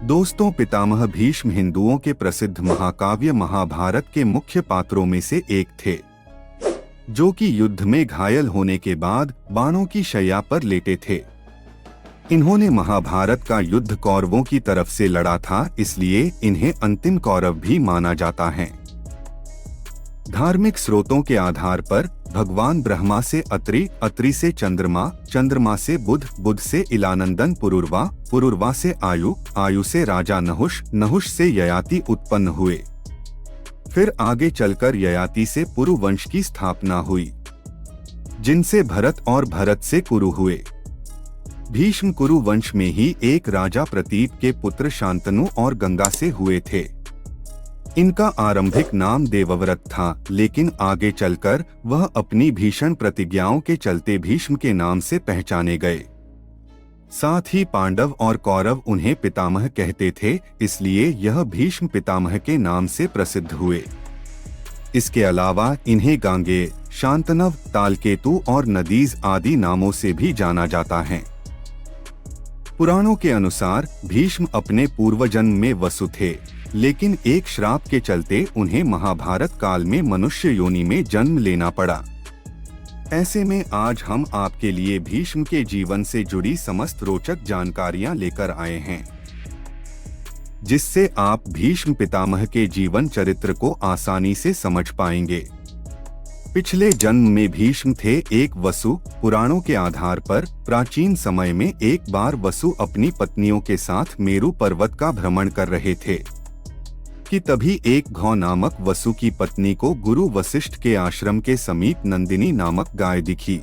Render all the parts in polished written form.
दोस्तों, पितामह भीष्म हिंदुओं के प्रसिद्ध महाकाव्य महाभारत के मुख्य पात्रों में से एक थे, जो कि युद्ध में घायल होने के बाद बाणों की शैया पर लेटे थे। इन्होंने महाभारत का युद्ध कौरवों की तरफ से लड़ा था, इसलिए इन्हें अंतिम कौरव भी माना जाता है। धार्मिक स्रोतों के आधार पर भगवान ब्रह्मा से अत्रि, अत्रि से चंद्रमा, चंद्रमा से बुध, बुध से इलानंदन पुरुरवा, पुरुरवा से आयु, आयु से राजा नहुष, नहुष से ययाति उत्पन्न हुए। फिर आगे चलकर ययाति से पुरु वंश की स्थापना हुई, जिनसे भरत और भरत से कुरु हुए। भीष्म कुरु वंश में ही एक राजा प्रतीप के पुत्र शांतनु और गंगा से हुए थे। इनका आरंभिक नाम देवव्रत था, लेकिन आगे चलकर वह अपनी भीषण प्रतिज्ञाओं के चलते भीष्म के नाम से पहचाने गए। साथ ही पांडव और कौरव उन्हें पितामह कहते थे, इसलिए यह भीष्म पितामह के नाम से प्रसिद्ध हुए। इसके अलावा इन्हें गांगेय, शांतनव, तालकेतु और नदीज आदि नामों से भी जाना जाता है। पुराणों के अनुसार भीष्म अपने पूर्वजन्म में वसु थे, लेकिन एक श्राप के चलते उन्हें महाभारत काल में मनुष्य योनि में जन्म लेना पड़ा। ऐसे में आज हम आपके लिए भीष्म के जीवन से जुड़ी समस्त रोचक जानकारियां लेकर आए हैं, जिससे आप भीष्म पितामह के जीवन चरित्र को आसानी से समझ पाएंगे। पिछले जन्म में भीष्म थे एक वसु। पुराणों के आधार पर प्राचीन समय में एक बार वसु अपनी पत्नियों के साथ मेरु पर्वत का भ्रमण कर रहे थे कि तभी एक घौ नामक वसु की पत्नी को गुरु वशिष्ठ के आश्रम के समीप नंदिनी नामक गाय दिखी,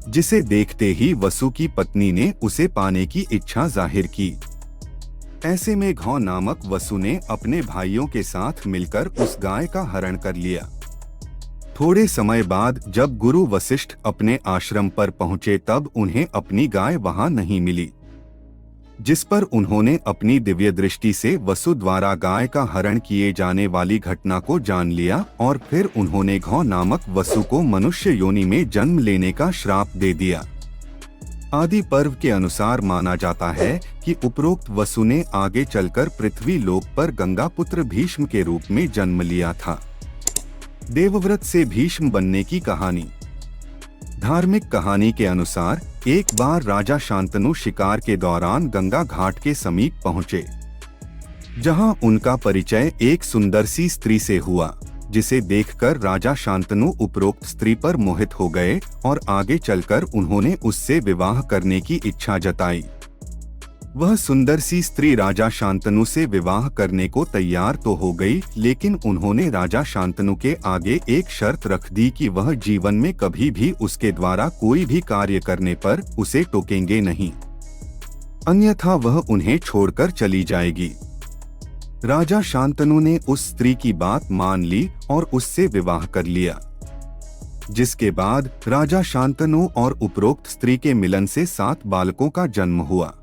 जिसे देखते ही वसु की पत्नी ने उसे पाने की इच्छा जाहिर की। ऐसे में घौ नामक वसु ने अपने भाइयों के साथ मिलकर उस गाय का हरण कर लिया। थोड़े समय बाद जब गुरु वशिष्ठ अपने आश्रम पर पहुंचे, तब उन्हें अपनी गाय वहां नहीं मिली, जिस पर उन्होंने अपनी दिव्य दृष्टि से वसु द्वारा गाय का हरण किए जाने वाली घटना को जान लिया और फिर उन्होंने घौ नामक वसु को मनुष्य योनि में जन्म लेने का श्राप दे दिया। आदि पर्व के अनुसार माना जाता है कि उपरोक्त वसु ने आगे चलकर पृथ्वी लोक पर गंगा पुत्र भीष्म के रूप में जन्म लिया था। देवव्रत से भीष्म बनने की कहानी। धार्मिक कहानी के अनुसार एक बार राजा शांतनु शिकार के दौरान गंगा घाट के समीप पहुंचे, जहां उनका परिचय एक सुंदर सी स्त्री से हुआ, जिसे देखकर राजा शांतनु उपरोक्त स्त्री पर मोहित हो गए और आगे चलकर उन्होंने उससे विवाह करने की इच्छा जताई। वह सुंदर सी स्त्री राजा शांतनु से विवाह करने को तैयार तो हो गई, लेकिन उन्होंने राजा शांतनु के आगे एक शर्त रख दी कि वह जीवन में कभी भी उसके द्वारा कोई भी कार्य करने पर उसे टोकेंगे नहीं, अन्यथा वह उन्हें छोड़कर चली जाएगी। राजा शांतनु ने उस स्त्री की बात मान ली और उससे विवाह कर लिया, जिसके बाद राजा शांतनु और उपरोक्त स्त्री के मिलन से 7 बालकों का जन्म हुआ।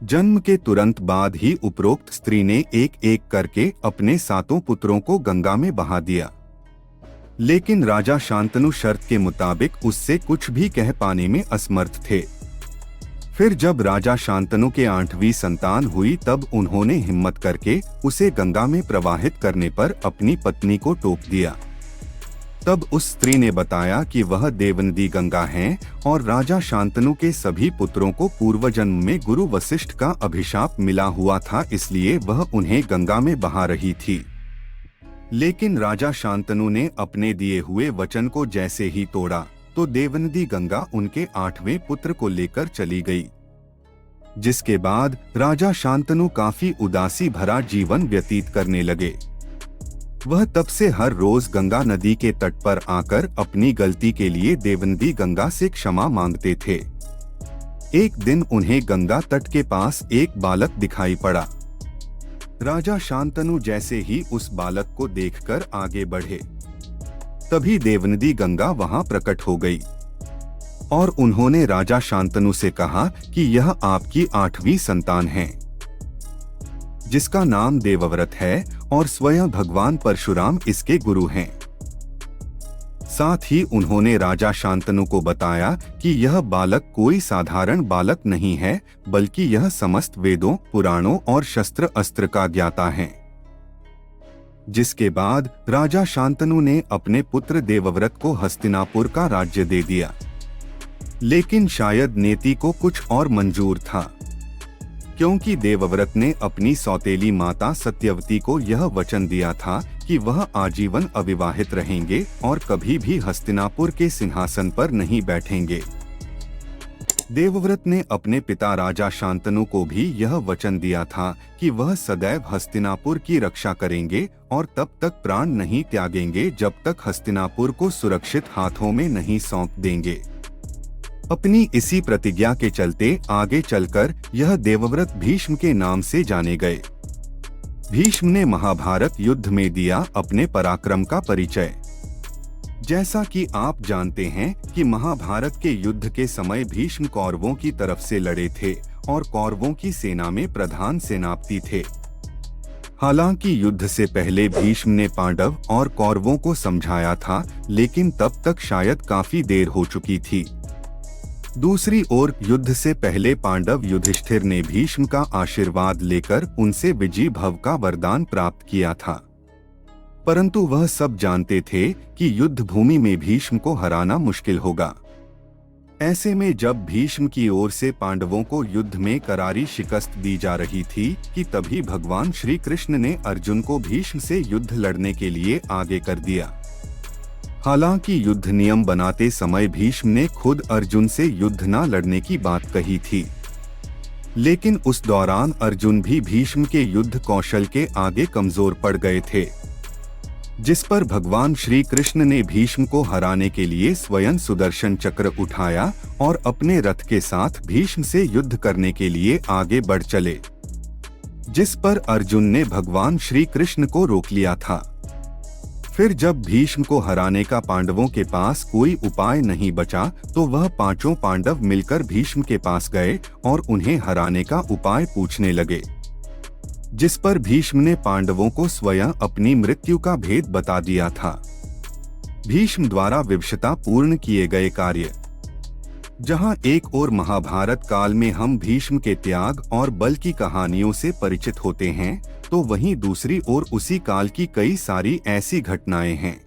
जन्म के तुरंत बाद ही उपरोक्त स्त्री ने एक एक करके अपने 7 पुत्रों को गंगा में बहा दिया, लेकिन राजा शांतनु शर्त के मुताबिक उससे कुछ भी कह पाने में असमर्थ थे। फिर जब राजा शांतनु के 8वीं संतान हुई, तब उन्होंने हिम्मत करके उसे गंगा में प्रवाहित करने पर अपनी पत्नी को टोक दिया। तब उस स्त्री ने बताया कि वह देवनदी गंगा हैं और राजा शांतनु के सभी पुत्रों को पूर्व जन्म में गुरु वशिष्ठ का अभिशाप मिला हुआ था, इसलिए वह उन्हें गंगा में बहा रही थी। लेकिन राजा शांतनु ने अपने दिए हुए वचन को जैसे ही तोड़ा, तो देवनदी गंगा उनके 8वें पुत्र को लेकर चली गई, जिसके बाद राजा शांतनु काफी उदासी भरा जीवन व्यतीत करने लगे। वह तब से हर रोज गंगा नदी के तट पर आकर अपनी गलती के लिए देवनदी गंगा से क्षमा मांगते थे। एक दिन उन्हें गंगा तट के पास एक बालक दिखाई पड़ा। राजा शांतनु जैसे ही उस बालक को देखकर आगे बढ़े, तभी देवनदी गंगा वहां प्रकट हो गई और उन्होंने राजा शांतनु से कहा कि यह आपकी 8वीं संतान है, जिसका नाम देवव्रत है और स्वयं भगवान परशुराम इसके गुरु हैं। साथ ही उन्होंने राजा शांतनु को बताया कि यह बालक कोई साधारण बालक नहीं है, बल्कि यह समस्त वेदों, पुराणों और शस्त्र अस्त्र का ज्ञाता है। जिसके बाद राजा शांतनु ने अपने पुत्र देवव्रत को हस्तिनापुर का राज्य दे दिया। लेकिन शायद नेति को कुछ और मंजूर था, क्योंकि देवव्रत ने अपनी सौतेली माता सत्यवती को यह वचन दिया था कि वह आजीवन अविवाहित रहेंगे और कभी भी हस्तिनापुर के सिंहासन पर नहीं बैठेंगे। देवव्रत ने अपने पिता राजा शांतनु को भी यह वचन दिया था कि वह सदैव हस्तिनापुर की रक्षा करेंगे और तब तक प्राण नहीं त्यागेंगे जब तक हस्तिनापुर को सुरक्षित हाथों में नहीं सौंप देंगे। अपनी इसी प्रतिज्ञा के चलते आगे चलकर यह देवव्रत भीष्म के नाम से जाने गए। भीष्म ने महाभारत युद्ध में दिया अपने पराक्रम का परिचय। जैसा कि आप जानते हैं कि महाभारत के युद्ध के समय भीष्म कौरवों की तरफ से लड़े थे और कौरवों की सेना में प्रधान सेनापति थे। हालांकि युद्ध से पहले भीष्म ने पांडव और कौरवों को समझाया था, लेकिन तब तक शायद काफी देर हो चुकी थी। दूसरी ओर युद्ध से पहले पांडव युधिष्ठिर ने भीष्म का आशीर्वाद लेकर उनसे विजयी भव का वरदान प्राप्त किया था। परंतु वह सब जानते थे कि युद्ध भूमि में भीष्म को हराना मुश्किल होगा। ऐसे में जब भीष्म की ओर से पांडवों को युद्ध में करारी शिकस्त दी जा रही थी कि तभी भगवान श्री कृष्ण ने अर्जुन को भीष्म से युद्ध लड़ने के लिए आगे कर दिया। हालांकि युद्ध नियम बनाते समय भीष्म ने खुद अर्जुन से युद्ध न लड़ने की बात कही थी, लेकिन उस दौरान अर्जुन भी भीष्म के युद्ध कौशल के आगे कमजोर पड़ गए थे, जिस पर भगवान श्री कृष्ण ने भीष्म को हराने के लिए स्वयं सुदर्शन चक्र उठाया और अपने रथ के साथ भीष्म से युद्ध करने के लिए आगे बढ़ चले, जिस पर अर्जुन ने भगवान श्री कृष्ण को रोक लिया था। फिर जब भीष्म को हराने का पांडवों के पास कोई उपाय नहीं बचा तो वह पांचों पांडव मिलकर भीष्म के पास गए और उन्हें हराने का उपाय पूछने लगे, जिस पर भीष्म ने पांडवों को स्वयं अपनी मृत्यु का भेद बता दिया था। भीष्म द्वारा विवशता पूर्ण किए गए कार्य। जहां एक ओर महाभारत काल में हम भीष्म के त्याग और बल की कहानियों से परिचित होते हैं, तो वहीं दूसरी ओर उसी काल की कई सारी ऐसी घटनाएं हैं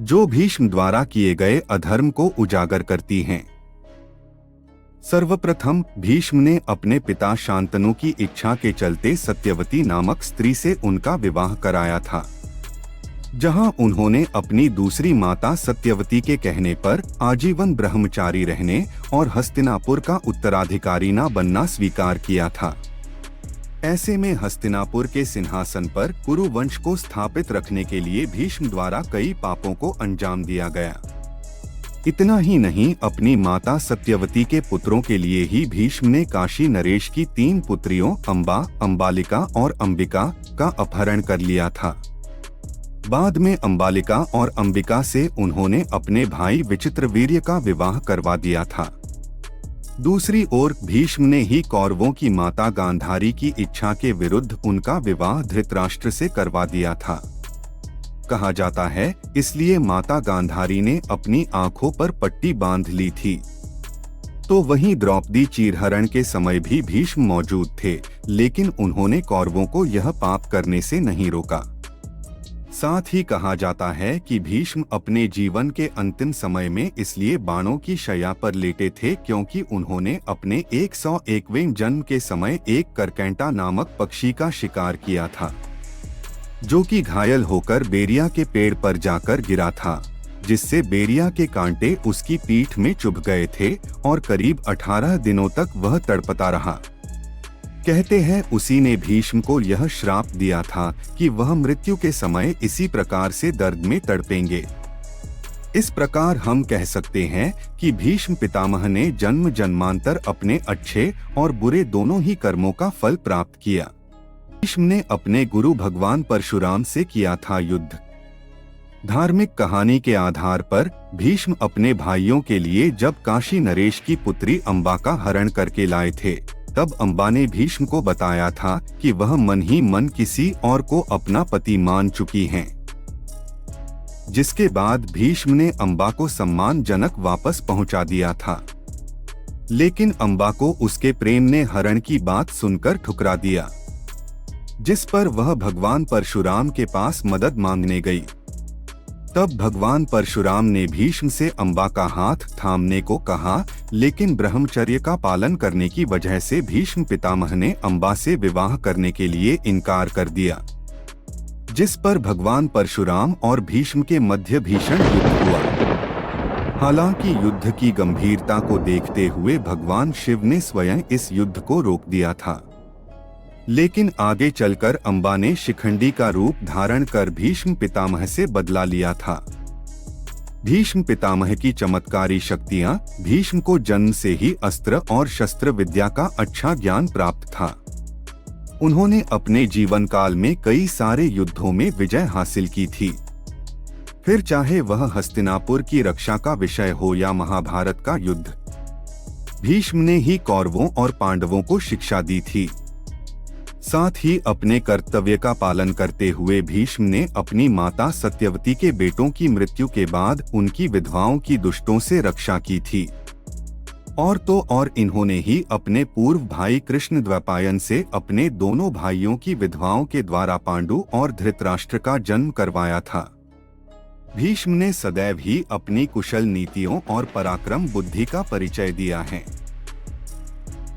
जो भीष्म द्वारा किए गए अधर्म को उजागर करती हैं। सर्वप्रथम भीष्म ने अपने पिता शांतनु की इच्छा के चलते सत्यवती नामक स्त्री से उनका विवाह कराया था, जहां उन्होंने अपनी दूसरी माता सत्यवती के कहने पर आजीवन ब्रह्मचारी रहने और हस्तिनापुर का उत्तराधिकारी न बनना स्वीकार किया था। ऐसे में हस्तिनापुर के सिंहासन पर कुरु वंश को स्थापित रखने के लिए भीष्म द्वारा कई पापों को अंजाम दिया गया। इतना ही नहीं, अपनी माता सत्यवती के पुत्रों के लिए ही भीष्म ने काशी नरेश की 3 पुत्रियों अंबा, अंबालिका और अंबिका का अपहरण कर लिया था। बाद में अंबालिका और अंबिका से उन्होंने अपने भाई विचित्रवीर्य का विवाह करवा दिया था। दूसरी ओर भीष्म ने ही कौरवों की माता गांधारी की इच्छा के विरुद्ध उनका विवाह धृतराष्ट्र से करवा दिया था। कहा जाता है इसलिए माता गांधारी ने अपनी आंखों पर पट्टी बांध ली थी। तो वहीं द्रौपदी चीरहरण के समय भी भीष्म मौजूद थे, लेकिन उन्होंने कौरवों को यह पाप करने से नहीं रोका। साथ ही कहा जाता है कि भीष्म अपने जीवन के अंतिम समय में इसलिए बाणों की शैया पर लेटे थे क्योंकि उन्होंने अपने 101वें जन्म के समय एक करकैंटा नामक पक्षी का शिकार किया था, जो कि घायल होकर बेरिया के पेड़ पर जाकर गिरा था, जिससे बेरिया के कांटे उसकी पीठ में चुभ गए थे और करीब 18 दिनों तक वह तड़पता रहा। कहते हैं उसी ने भीष्म को यह श्राप दिया था कि वह मृत्यु के समय इसी प्रकार से दर्द में तड़पेंगे। इस प्रकार हम कह सकते हैं कि भीष्म पितामह ने जन्म जन्मांतर अपने अच्छे और बुरे दोनों ही कर्मों का फल प्राप्त किया। भीष्म ने अपने गुरु भगवान परशुराम से किया था युद्ध। धार्मिक कहानी के आधार पर भीष्म अपने भाइयों के लिए जब काशी नरेश की पुत्री अंबा का हरण करके लाए थे, तब अंबा ने भीष्म को बताया था कि वह मन ही मन किसी और को अपना पति मान चुकी हैं। जिसके बाद भीष्म ने अम्बा को सम्मानजनक वापस पहुंचा दिया था। लेकिन अम्बा को उसके प्रेम ने हरण की बात सुनकर ठुकरा दिया, जिस पर वह भगवान परशुराम के पास मदद मांगने गई। तब भगवान परशुराम ने भीष्म से अम्बा का हाथ थामने को कहा, लेकिन ब्रह्मचर्य का पालन करने की वजह से भीष्म पितामह ने अम्बा से विवाह करने के लिए इनकार कर दिया, जिस पर भगवान परशुराम और भीष्म के मध्य भीषण युद्ध हुआ। हालांकि युद्ध की गंभीरता को देखते हुए भगवान शिव ने स्वयं इस युद्ध को रोक दिया था, लेकिन आगे चलकर अम्बा ने शिखंडी का रूप धारण कर भीष्म पितामह से बदला लिया था। भीष्म पितामह की चमत्कारी शक्तियां, भीष्म को जन्म से ही अस्त्र और शस्त्र विद्या का अच्छा ज्ञान प्राप्त था। उन्होंने अपने जीवन काल में कई सारे युद्धों में विजय हासिल की थी, फिर चाहे वह हस्तिनापुर की रक्षा का विषय हो या महाभारत का युद्ध। भीष्म ने ही कौरवों और पांडवों को शिक्षा दी थी। साथ ही अपने कर्तव्य का पालन करते हुए भीष्म ने अपनी माता सत्यवती के बेटों की मृत्यु के बाद उनकी विधवाओं की दुष्टों से रक्षा की थी। और तो और इन्होंने ही अपने पूर्व भाई कृष्णद्वैपायन से अपने दोनों भाइयों की विधवाओं के द्वारा पांडु और धृतराष्ट्र का जन्म करवाया था। भीष्म ने सदैव ही अपनी कुशल नीतियों और पराक्रम बुद्धि का परिचय दिया है।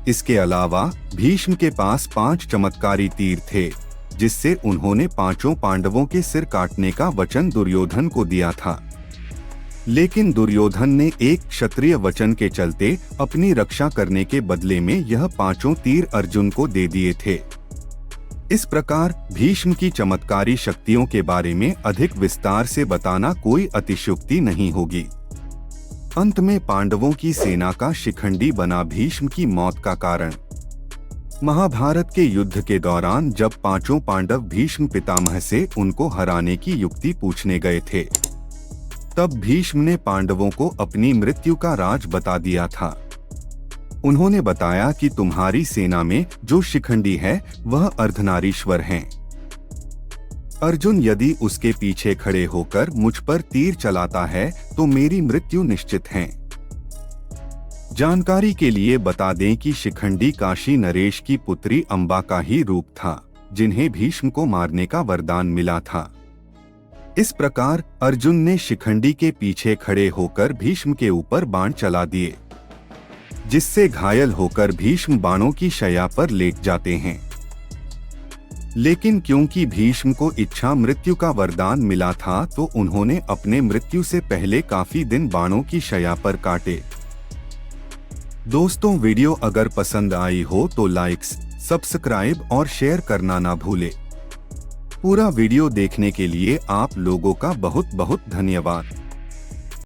इसके अलावा भीष्म के पास 5 चमत्कारी तीर थे, जिससे उन्होंने 5 पांडवों के सिर काटने का वचन दुर्योधन को दिया था। लेकिन दुर्योधन ने एक क्षत्रिय वचन के चलते अपनी रक्षा करने के बदले में यह 5 तीर अर्जुन को दे दिए थे। इस प्रकार भीष्म की चमत्कारी शक्तियों के बारे में अधिक विस्तार से बताना कोई अतिशयोक्ति नहीं होगी। अंत में पांडवों की सेना का शिखंडी बना भीष्म की मौत का कारण। महाभारत के युद्ध के दौरान जब 5 पांडव भीष्म पितामह से उनको हराने की युक्ति पूछने गए थे, तब भीष्म ने पांडवों को अपनी मृत्यु का राज बता दिया था। उन्होंने बताया कि तुम्हारी सेना में जो शिखंडी है वह अर्धनारीश्वर हैं। अर्जुन यदि उसके पीछे खड़े होकर मुझ पर तीर चलाता है तो मेरी मृत्यु निश्चित है। जानकारी के लिए बता दें कि शिखंडी काशी नरेश की पुत्री अम्बा का ही रूप था, जिन्हें भीष्म को मारने का वरदान मिला था। इस प्रकार अर्जुन ने शिखंडी के पीछे खड़े होकर भीष्म के ऊपर बाण चला दिए, जिससे घायल होकर भीष्म बाणों की शैया पर लेट जाते हैं। लेकिन क्योंकि भीष्म को इच्छा मृत्यु का वरदान मिला था, तो उन्होंने अपने मृत्यु से पहले काफी दिन बाणों की शैया पर काटे। दोस्तों, वीडियो अगर पसंद आई हो तो लाइक्स, सब्सक्राइब और शेयर करना ना भूले। पूरा वीडियो देखने के लिए आप लोगों का बहुत बहुत धन्यवाद।